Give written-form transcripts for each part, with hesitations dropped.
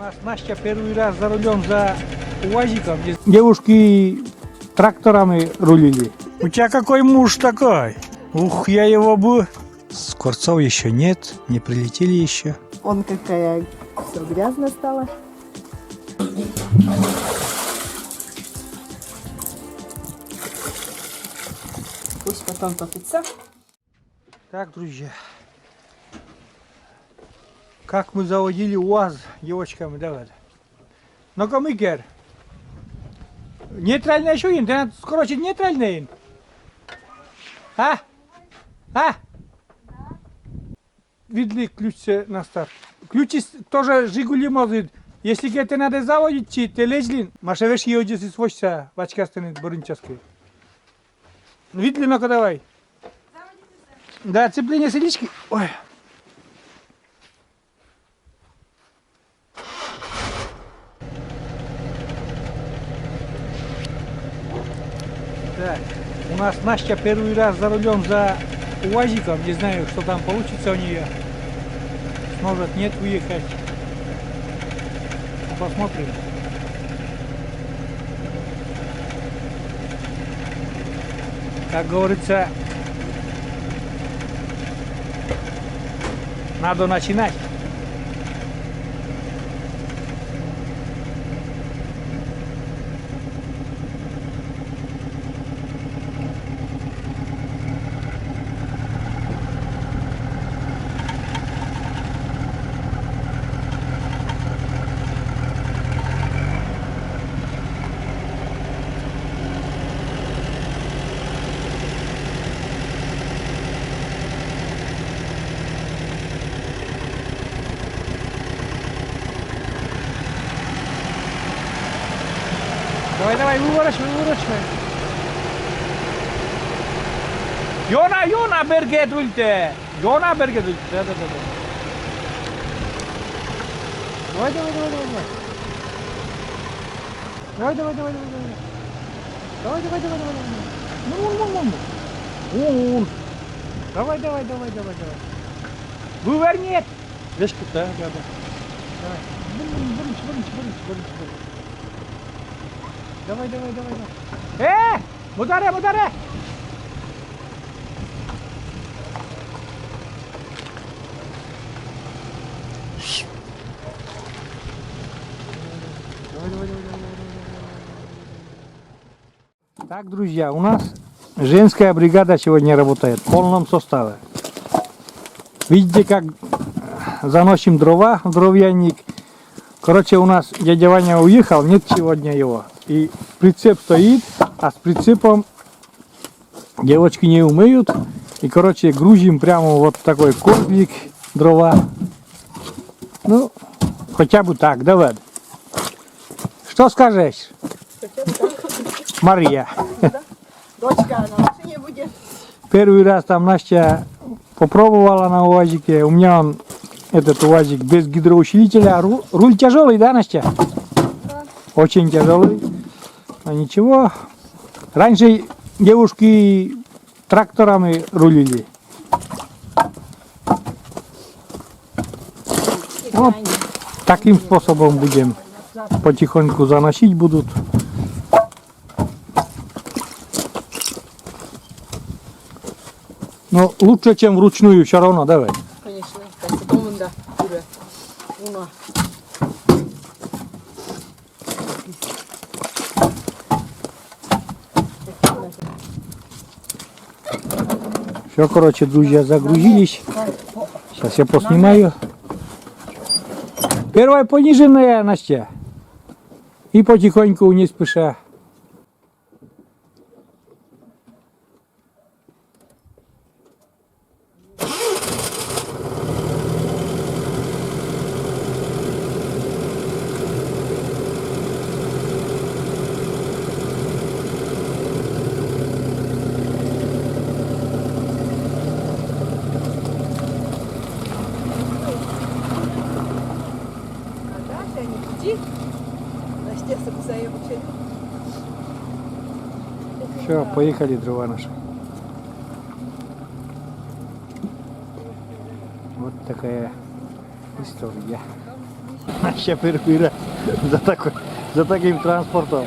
нас Настя первый раз за рулем за УАЗиком. Девушки тракторами рулили. У тебя какой муж такой? Ух, я его бы... Скворцов еще нет, не прилетели еще. Он какая все грязно стало. Пусть потом топится. Так, друзья. Как мы заводили УАЗ девочками, давай. Ну-ка, Микер. Нейтральный еще ин, ты надо скорочить нейтральный ин. А? А? Видли ключ на старт. Ключи тоже Жигули может. Если тебе надо заводить, ты лезли, машевеш ее здесь свойся, бачка станет бурынчаской. Видли, ну-ка давай. Да, цепление сидички. Ой. Так, у нас Настя первый раз за рулем за УАЗиком. Не знаю, что там получится у нее. Сможет, нет, уехать. Посмотрим. Как говорится, надо начинать. Давай, давай, выворачивай, выворачивай. Йона, берге дульте. Йона, берге дульте. Да. Давай. Ну. Давай. Выверни. Видишь, да. Давай. Давай. Мударе. Так, друзья, у нас женская бригада сегодня работает в полном составе. Видите, как заносим дрова в дровяник. Короче, у нас дядя Ваня уехал, нет сегодня его. И прицеп стоит, а с прицепом девочки не умеют. И, короче, грузим прямо вот такой козлик, дрова. Ну, хотя бы так, давай. Что скажешь? Мария. Дочка на машине будет. Первый раз там Настя попробовала на УАЗике. У меня он, этот УАЗик без гидроусилителя. Руль тяжелый, да, Настя? Да. Очень тяжелый. Но ничего. Раньше девушки тракторами рулили. Вот таким способом будем потихоньку заносить будут. Но лучше, чем вручную, все равно, давай. Конечно, потом да, уже. Все, короче, друзья, загрузились. Сейчас я поснимаю. Первая пониженная, Настя. И потихоньку, не спеша. Все, поехали, дрова наши. Вот такая история. Ще перший раз за таким транспортом.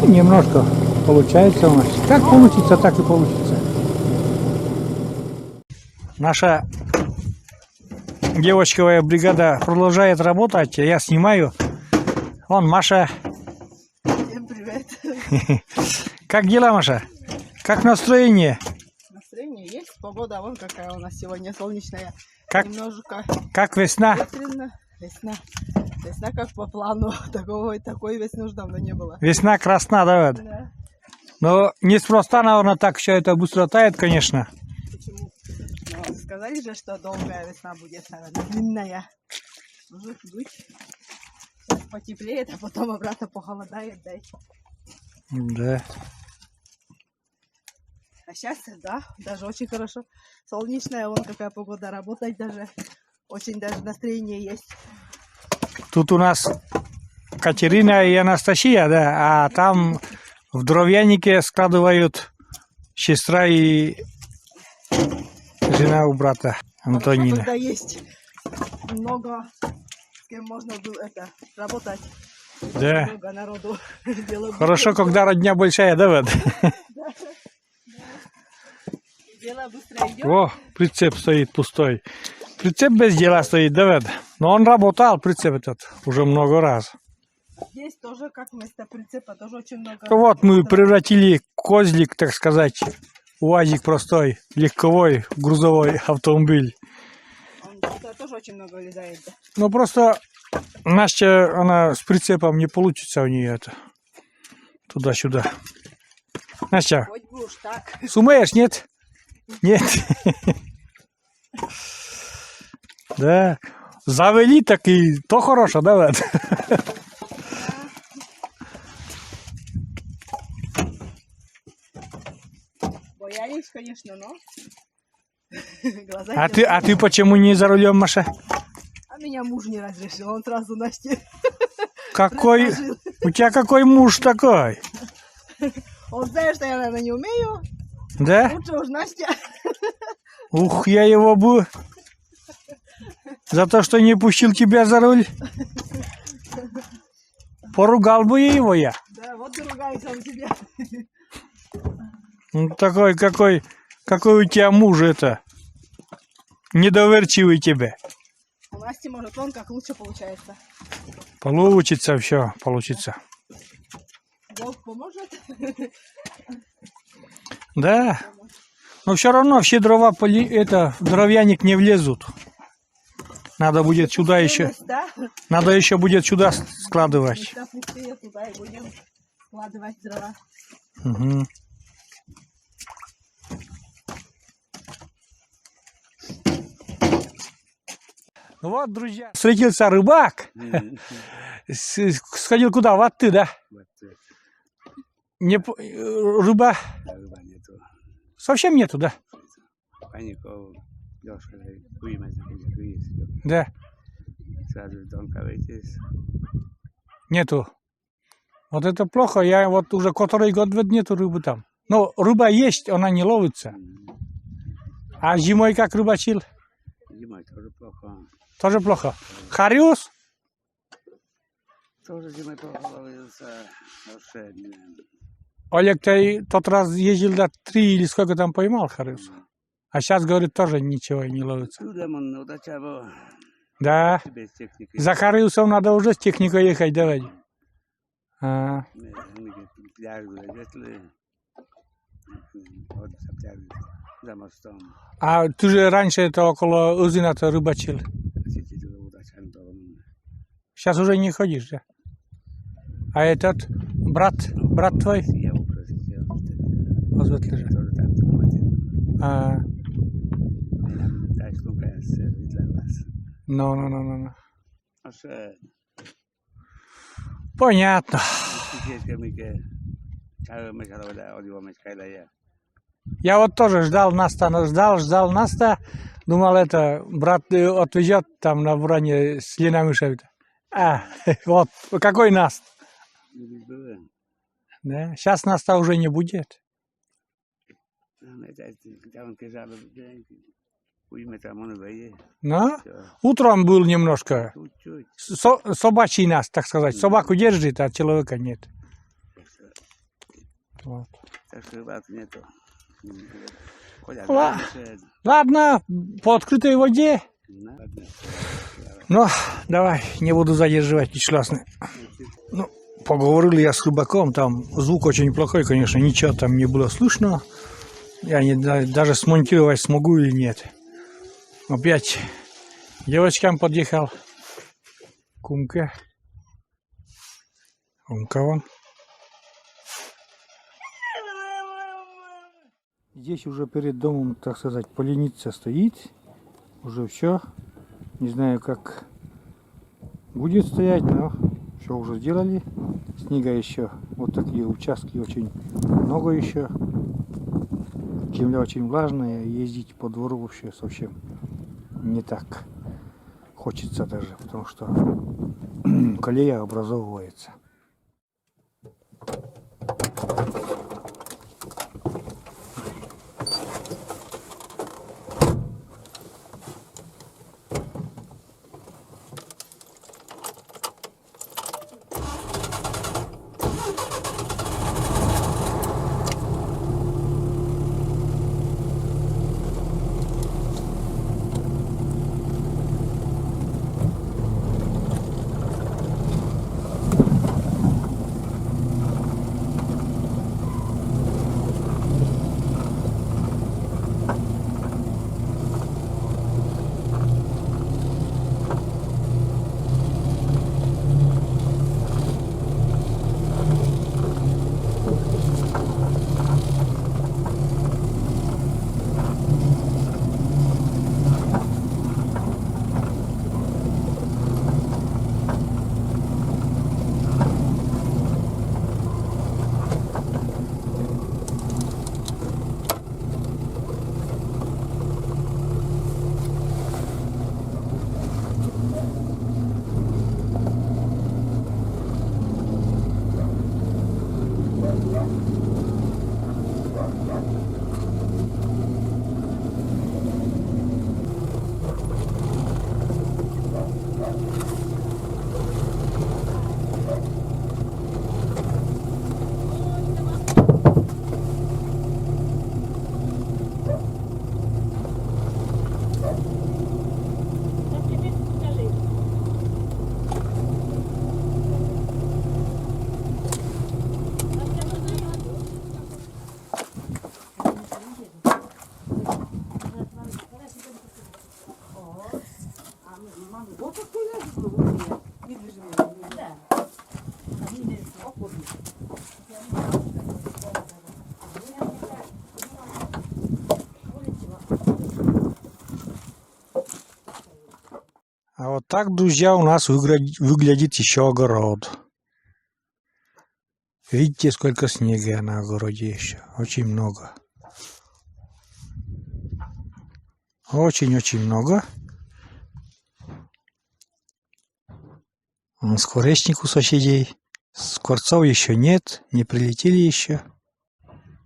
Немножко получается у нас. Как получится, так и получится. Наша девочковая бригада продолжает работать. Я снимаю. Вон Маша. Всем привет. Как дела, Маша? Как настроение? Настроение есть, погода вон какая у нас сегодня солнечная. Как, Немножко как весна? ветрено. Весна как по плану. Такой весны уж давно не было. Весна красна, да? Да. Но неспроста, наверное, так все это быстро тает, конечно. Почему? Ну, сказали же, что долгая весна будет, наверное, длинная. Может быть. Сейчас потеплеет, а потом обратно похолодает, да. Да. А сейчас, да, даже очень хорошо. Солнечная, вон какая погода, работать даже. Очень даже настроение есть. Тут у нас Катерина и Анастасия, да, а там в дровянике складывают сестра и жена у брата Антонина. Когда есть много, с кем можно было работать. Да. Много народу. Дело Хорошо, быстро когда родня большая, да, вот? идет. Дело быстро идет. О, прицеп стоит пустой. Прицеп без дела стоит, да, вот? Но он работал, прицеп этот, уже много раз. Здесь тоже, как вместо прицепа, тоже очень много. Вот мы превратили козлик, так сказать, УАЗик простой, легковой, грузовой автомобиль. Он туда тоже очень много влезает. Да? Ну просто Настя, она с прицепом не получится у нее это. Туда-сюда. Настя, Хоть бы уж так. сумеешь, нет? Нет. Да. Завели, так и то хорошо, да, вот? Боялись, конечно, но... Глаза А ты почему не за рулем, Маша? А меня муж не разрешил, он сразу Насте Какой? предложил. У тебя какой муж такой? Он знает, что я, наверное, не умею. Да? Лучше уж Настя. Ух, я его бы... За то, что не пустил тебя за руль. Поругал бы его я. Да, вот и ругайся он тебе. Ну, такой, какой у тебя муж это. Недоверчивый тебе. У Насти, может, вон как лучше получается. Получится все, получится. Бог поможет. Да. Но все равно все дрова в дровяник не влезут. Надо будет сюда еще. Да? Надо еще будет сюда складывать. Места пустые, туда и будем складывать дрова. Угу. Ну вот, друзья, встретился рыбак. Сходил куда? В Атты, да? Рыба Рыба нету. совсем нету, да? Панику Лёшка вымазал, Да, сразу тонко вытес. нету. Вот это плохо. Я вот уже который год нету рыбы там. Но рыба есть, она не ловится. А зимой как рыбачил? Зимой тоже плохо. Тоже плохо. Хариус? Тоже зимой плохо ловился. Вообще, Олег, ты тот раз ездил до 3 или сколько там поймал хариус? А сейчас, говорит, тоже ничего не ловится. Чудом он удачал. Да. Без техники. За хариусом надо уже с техникой ехать, давай. А, Пляж вылезли. Вот за пляж. За мостом. а ты же раньше это около Узина-то рыбачил. Сейчас уже не ходишь, да? А этот брат твой? Я упросил. Озветли же. Тоже там захватил. А, Так, сколько я видел вас. ну. Вообще, Понятно. Я вот тоже ждал Наста, ждал Наста. Думал, это брат отвезет там на Буране с Ленамышем. Вот, какой Наст? Да? Сейчас Наста уже не будет. Но утром был немножко. Собачий Наст, так сказать. Собаку держит, а человека нет. Вот. Ладно, по открытой воде. Ну, давай, не буду задерживать несчастный. Ну, поговорил я с рыбаком, там звук очень плохой, конечно, ничего там не было слышно. Я не даже смонтировать смогу или нет. Опять девочкам подъехал Кумка. Кумка вон. Здесь уже перед домом, так сказать, поленица стоит. Уже все. Не знаю, как будет стоять, но все уже сделали. Снега еще. Вот такие участки очень много еще. Земля очень влажная. Ездить по двору вообще совсем не так хочется даже, потому что колея образовывается. А вот так, друзья, у нас выглядит еще огород. Видите, сколько снега на огороде еще. Очень много. Очень-очень много. Скворечник у соседей. Скворцов еще нет, не прилетели еще.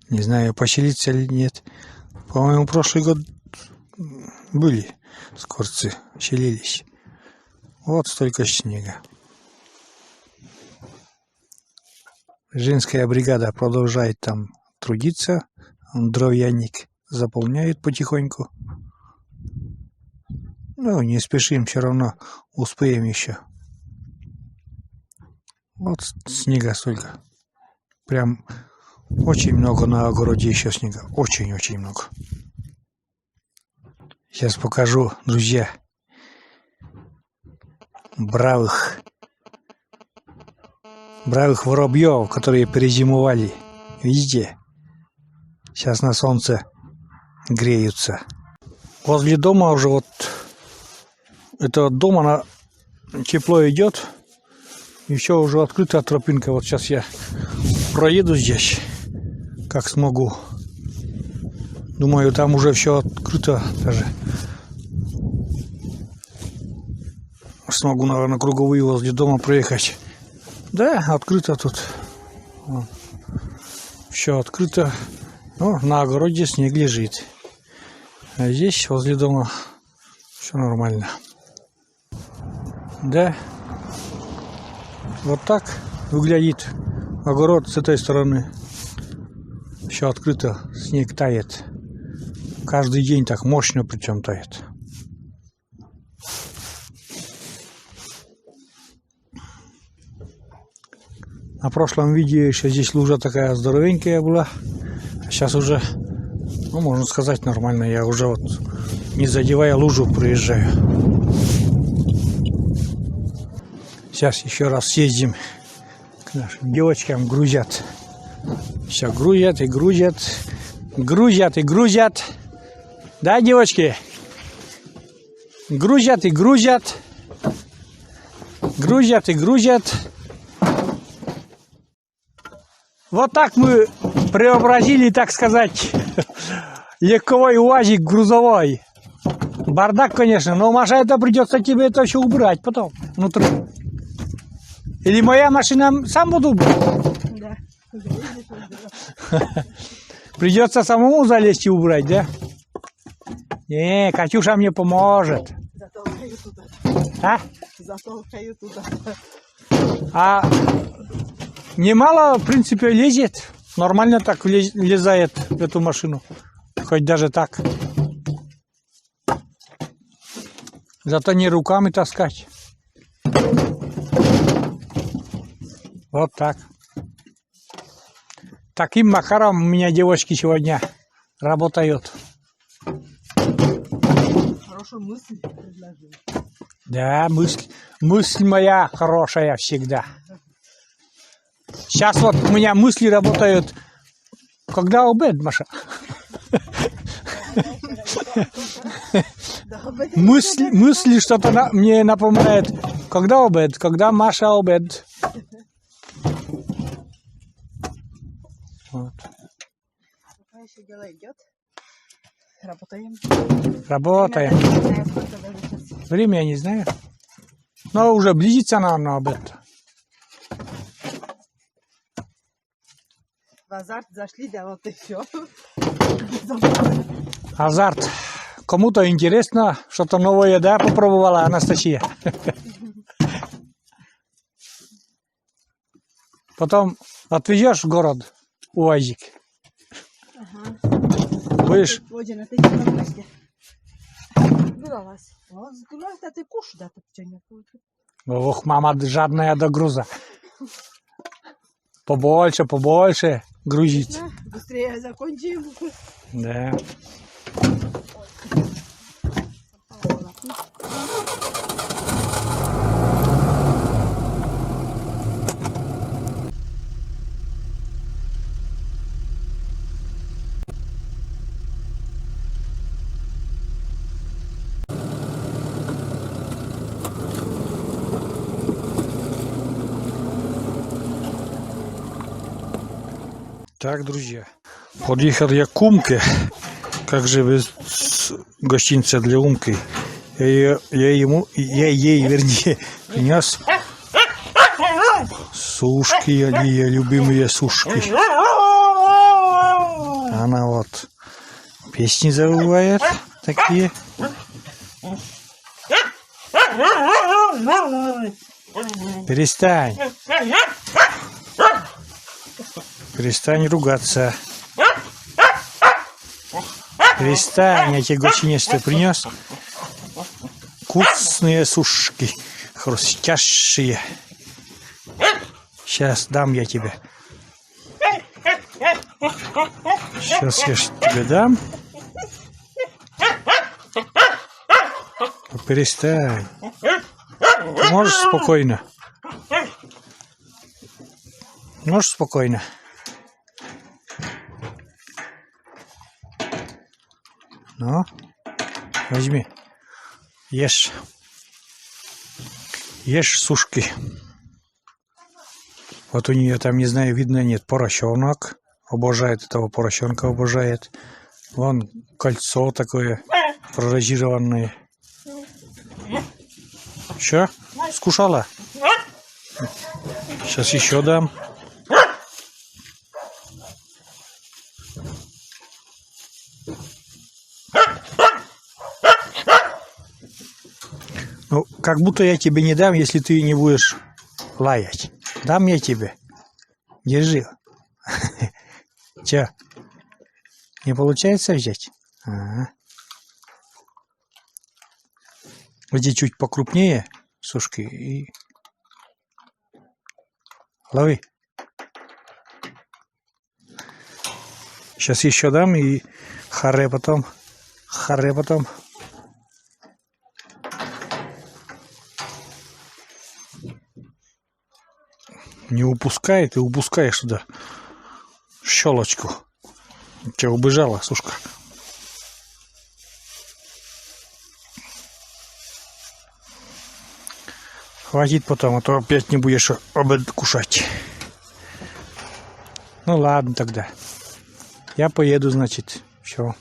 Не знаю, поселиться или нет. По-моему, прошлый год были скворцы, селились. Вот столько снега. Женская бригада продолжает там трудиться. Дровяник заполняет потихоньку. Ну, не спешим, все равно успеем еще. Вот снега столько. Прям очень много на огороде еще снега. Очень-очень много. Сейчас покажу, друзья, бравых воробьев, которые перезимовали. Видите? Сейчас на солнце греются. Возле дома уже вот этого дома тепло идет. Еще уже открыта тропинка. Вот сейчас я проеду здесь, как смогу. Думаю, там уже все открыто даже. Смогу, наверное, круговые возле дома проехать. Да, открыто тут. Все открыто. Ну, на огороде снег лежит. А здесь, возле дома, все нормально. Да. Вот так выглядит огород с этой стороны. Все открыто, снег тает. Каждый день так мощно причем тает. На прошлом видео еще здесь лужа такая здоровенькая была. А сейчас уже, ну, можно сказать, нормально. Я уже вот, не задевая лужу, проезжаю. Сейчас еще раз съездим к нашим девочкам. Грузят. Все грузят и грузят. Грузят и грузят. Да, девочки? Грузят и грузят. Грузят и грузят. Вот так мы преобразили, так сказать, легковой УАЗик грузовой. Бардак, конечно, но, Маша, это придется тебе это все убрать потом внутри. Или моя машина сам буду убрать? Да. Придется самому залезть и убрать, да? Не, Катюша мне поможет. Затолкаю туда. А? Затолкаю туда. А немало, в принципе, лезет. Нормально так влезает в эту машину. Хоть даже так. Зато не руками таскать. Вот так. Таким макаром у меня девочки сегодня работают. Хорошую мысль предложил. Да, мысль моя хорошая всегда. Сейчас вот у меня мысли работают. Когда обед, Маша? Мысли что-то мне напоминает. Когда обед? Когда Маша обед? Вот. Пока еще дело идет. Работаем. Работаем. Время я не знаю. Но уже близится на обед. В азарт зашли, да вот и все. Азарт. Кому-то интересно, что-то новое, да, попробовала Анастасия. Потом отвезешь в город УАЗик. Ага. Будешь? Водина, ты не на Сгралась. Вот сгралась, а ты кушай, да, ты что не хочешь. Ох, мама жадная до груза. Побольше, побольше грузить. Быстрее закончим. Да. Так, друзья, подъехал я к Умке, как же без гостиница для Умки. Я ей, вернее, принес сушки, ее любимые сушки. Она вот песни завывает такие. Перестань. Перестань ругаться. Перестань, я тебе гостиницу принес. Вкусные сушки, хрустящие. Сейчас дам я тебе. Сейчас я тебе дам. Перестань. Ты можешь спокойно? Можешь спокойно? Ну, возьми. Ешь. Ешь сушки. Вот у нее там, не знаю, видно, нет, поросенок. Обожает этого поросенка, обожает. Вон кольцо такое прорежированное. Что? Скушала? Сейчас еще дам. Ну, как будто я тебе не дам, если ты не будешь лаять. Дам я тебе. Держи. Че? Не получается взять? Ага. Эти чуть покрупнее сушки и лови. Сейчас еще дам и харе потом. Харе потом. Не упускай, ты упускаешь туда щелочку. Тебя убежала, сушка. Хватит потом, а то опять не будешь обед кушать. Ну ладно тогда. Я поеду, значит. Все.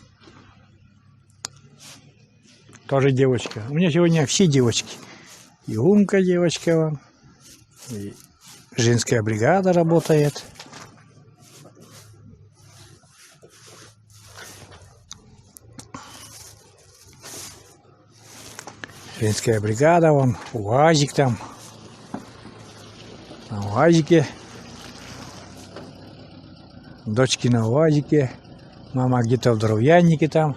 Тоже девочка. У меня сегодня все девочки. И Умка девочка вон. И женская бригада работает. Женская бригада вон. УАЗик там. На УАЗике. Дочки на УАЗике. Мама где-то в дровяннике там.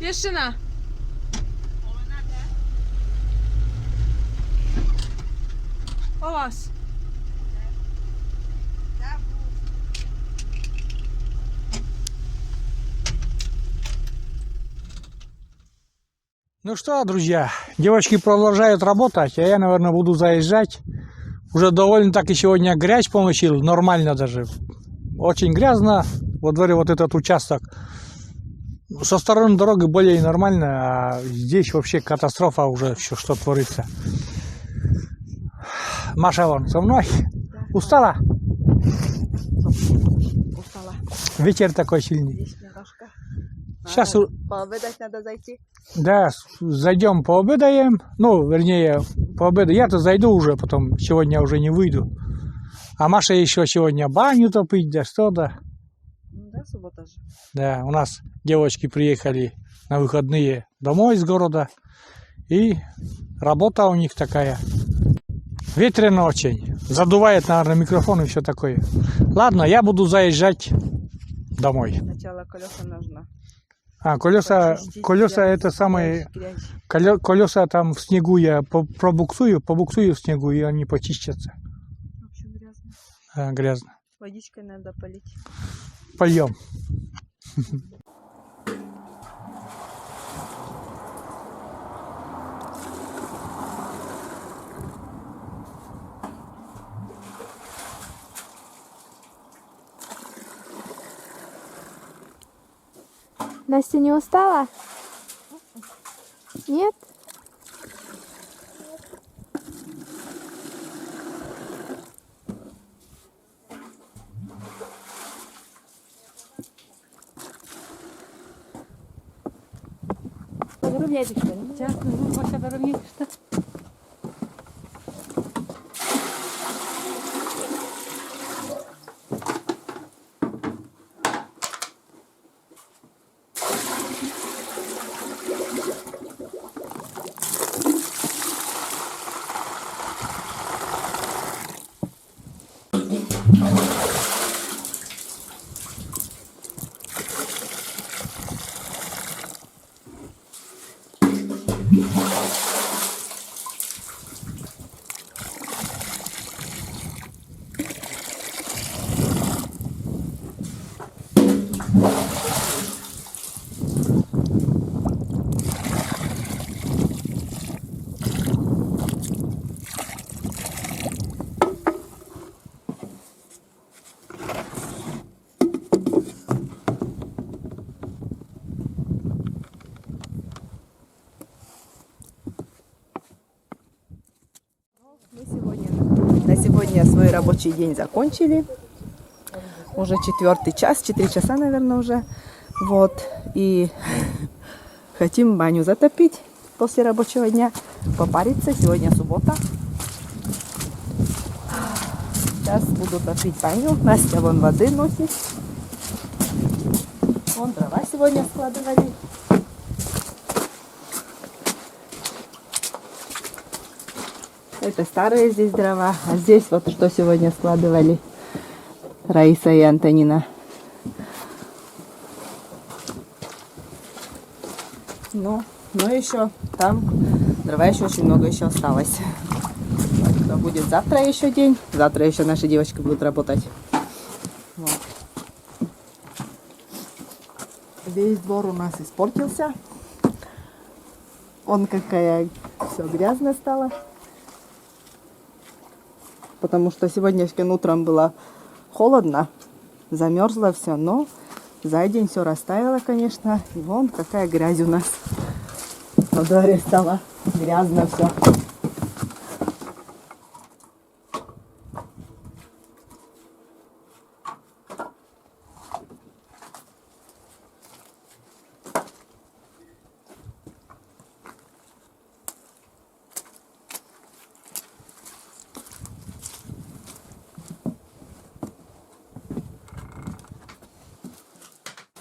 Пешина. У вас. Ну что, друзья, девочки продолжают работать, а я, наверное, буду заезжать. Уже довольно таки сегодня грязь получил, нормально даже. Очень грязно во дворе вот этот участок. Со стороны дороги более нормально, а здесь вообще катастрофа уже, все, что творится. Маша вон со мной. Устала? Устала. Ветер такой сильный. Здесь немножко. Сейчас, Пообедать надо зайти. да, зайдем пообедаем. Ну, вернее, пообедаем. Я-то зайду уже, потом сегодня уже не выйду. А Маша еще сегодня баню топить, да что да. Да, суббота же. Да, у нас девочки приехали на выходные домой из города. И работа у них такая. Ветрено очень. Задувает, наверное, микрофон и все такое. Ладно, я буду заезжать домой. Сначала колеса нужно. А, колеса Почистить, это самые... грязь. Колеса там в снегу я побуксую в снегу, и они почистятся. В общем, грязно. Грязно. Водичкой надо полить. Польем. Настя не устала? Нет? Подробнее, что ли? Сейчас, Маша, дорогие, что? На сегодня свой рабочий день закончили. Уже 4 час, 4 часа, наверное, уже. Вот. И хотим баню затопить после рабочего дня. Попариться. Сегодня суббота. Сейчас буду топить баню. Настя вон воды носит. Вон дрова сегодня складывали. Это старые здесь дрова. А здесь вот что сегодня складывали Раиса и Антонина. Но еще там дрова еще очень много еще осталось. Так что будет завтра еще день. Завтра еще наши девочки будут работать. Вот. Весь двор у нас испортился. Он какая все грязно стало. Потому что сегодняшним утром было холодно, замерзло все, но за день все растаяло, конечно. И вон какая грязь у нас. Во дворе стало грязно все.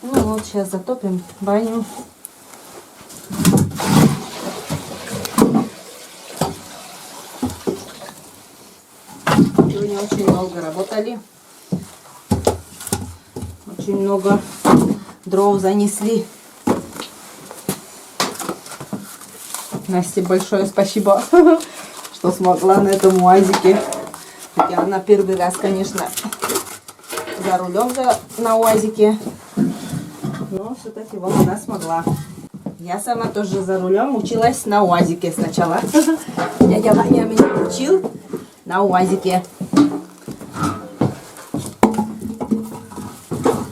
Ну вот, сейчас затопим баню. Сегодня очень долго работали. Очень много дров занесли. Насте большое спасибо, что смогла на этом УАЗике. Хотя она первый раз, конечно, за рулем на УАЗике. Но все-таки вот она смогла. Я сама тоже за рулем училась на УАЗике сначала. Дядя Ваня меня учил на УАЗике.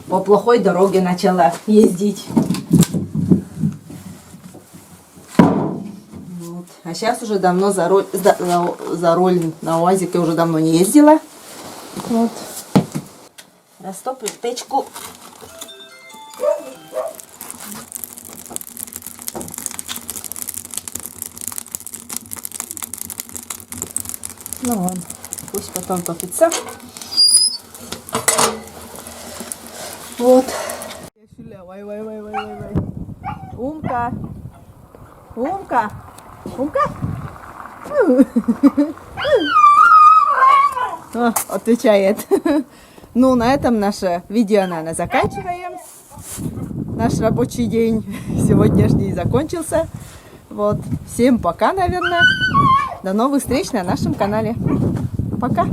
По плохой дороге начала ездить. Вот. А сейчас уже давно за руль на УАЗике уже давно не ездила. Вот. Растопим печку. Ну ладно, пусть потом топится. Вот. Умка. Умка. Умка. О, отвечает. Ну, на этом наше видео, наверное, заканчиваем. Наш рабочий день сегодняшний закончился. Вот. Всем пока, наверное. До новых встреч на нашем канале. Пока.